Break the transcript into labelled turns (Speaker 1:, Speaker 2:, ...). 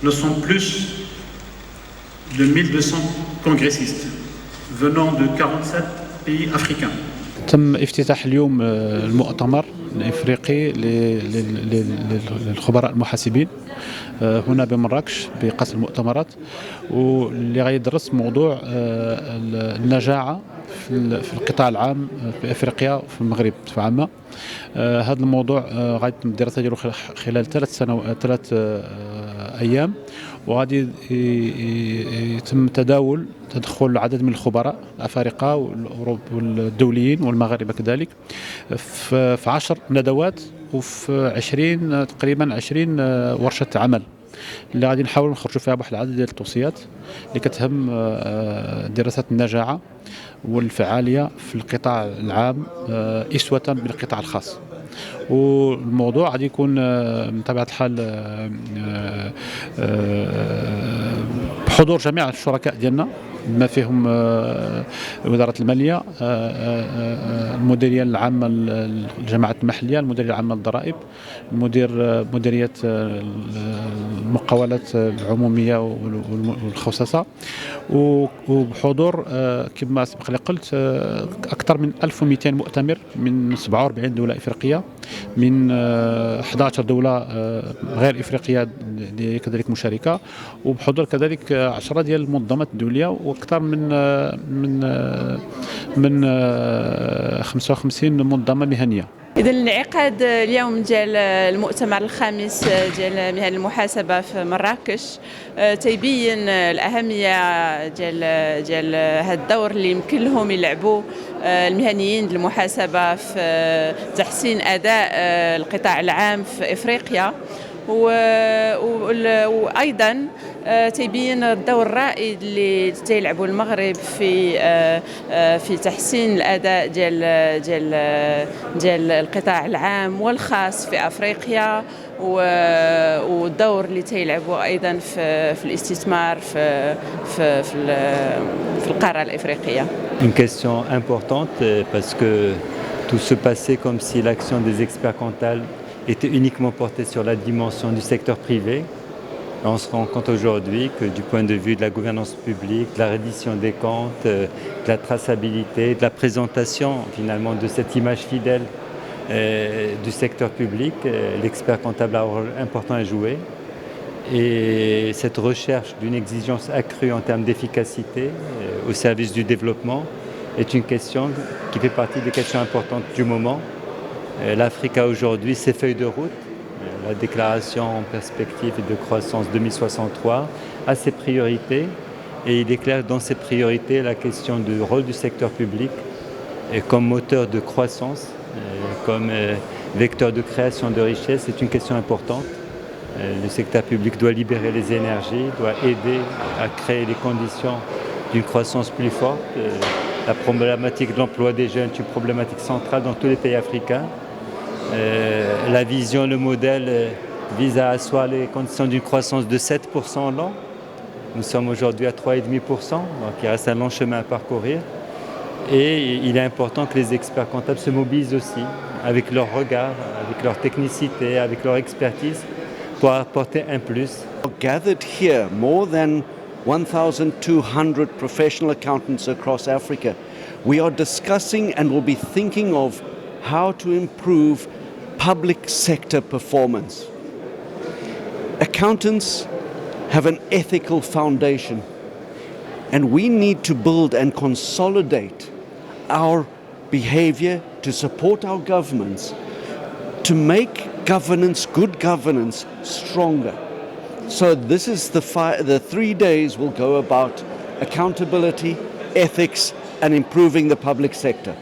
Speaker 1: ne sont plus de 1200 congressistes venant de 47 pays africains.
Speaker 2: تم افتتاح اليوم المؤتمر الإفريقي للخبراء المحاسبين هنا بمراكش بقصر المؤتمرات، واللي غيدرس موضوع النجاعة في القطاع العام في افريقيا وفي المغرب بصفه عامه. هذا الموضوع غيتم الدراسه ديالو خلال 3 ايام، وغادي يتم تدخل العدد من الخبراء الافارقه والدوليين والمغاربه كذلك في 10 ندوات وفي 20 تقريبا 20 ورشه عمل اللي غادي نحاولوا نخرجوا فيها بواحد العدد ديال التوصيات اللي كتهم دراسات النجاعه والفعاليه في القطاع العام اسوه بالقطاع الخاص. والموضوع غادي يكون بطبيعه الحال بحضور جميع الشركاء ديالنا بما فيهم وزاره الماليه، المديريه العامه للجماعات المحليه، المديريه العامه للضرائب، مديريه المقاولات العموميه والخصاصه، وبحضور كما سبق لي قلت اكثر من 1200 مؤتمر من 47 دوله افريقيه، من 11 دوله غير افريقيه كذلك مشاركه، وبحضور كذلك 10 ديال المنظمات الدوليه واكثر من 55 منظمه مهنيه.
Speaker 3: إذا انعقاد اليوم ديال المؤتمر الخامس ديال مهن المحاسبة في مراكش تيبين الأهمية ديال هذا الدور اللي يمكن لهم يلعبوا المهنيين المحاسبة في تحسين أداء القطاع العام في إفريقيا، وأيضا تيبين الدور الرائد اللي تيلعبوا المغرب في تحسين الأداء ديال القطاع العام والخاص في أفريقيا، والدور اللي تيلعبوا أيضا في الاستثمار في القارة الإفريقية.
Speaker 4: Une question importante parce que tout se passait comme si l'action des experts comptables était uniquement portée sur la dimension du secteur privé. On se rend compte aujourd'hui que du point de vue de la gouvernance publique, de la reddition des comptes, de la traçabilité, de la présentation finalement de cette image fidèle du secteur public, l'expert comptable a un rôle important à jouer. Et cette recherche d'une exigence accrue en termes d'efficacité au service du développement est une question qui fait partie des questions importantes du moment. L'Afrique a aujourd'hui ses feuilles de route. La déclaration en perspective de croissance 2063 a ses priorités, et il est clair que dans ces priorités, la question du rôle du secteur public comme moteur de croissance, comme vecteur de création de richesse est une question importante. Le secteur public doit libérer les énergies, doit aider à créer les conditions d'une croissance plus forte. La problématique de l'emploi des jeunes est une problématique centrale dans tous les pays africains. La vision, le modèle vise à asseoir les conditions d'une croissance de 7% en l'an. Nous sommes aujourd'hui à 3,5%, donc il reste un long chemin à parcourir. Et il est important que les experts comptables se mobilisent aussi, avec leur regard, avec leur technicité, avec leur expertise, pour apporter un plus.
Speaker 5: Gathered here, more than 1,200 professional accountants across Africa. We are discussing and will be thinking of how to improve public sector performance. Accountants have an ethical foundation, and we need to build and consolidate our behavior to support our governments, to make governance, good governance, stronger. So this is the 3 days will go about accountability, ethics, and improving the public sector.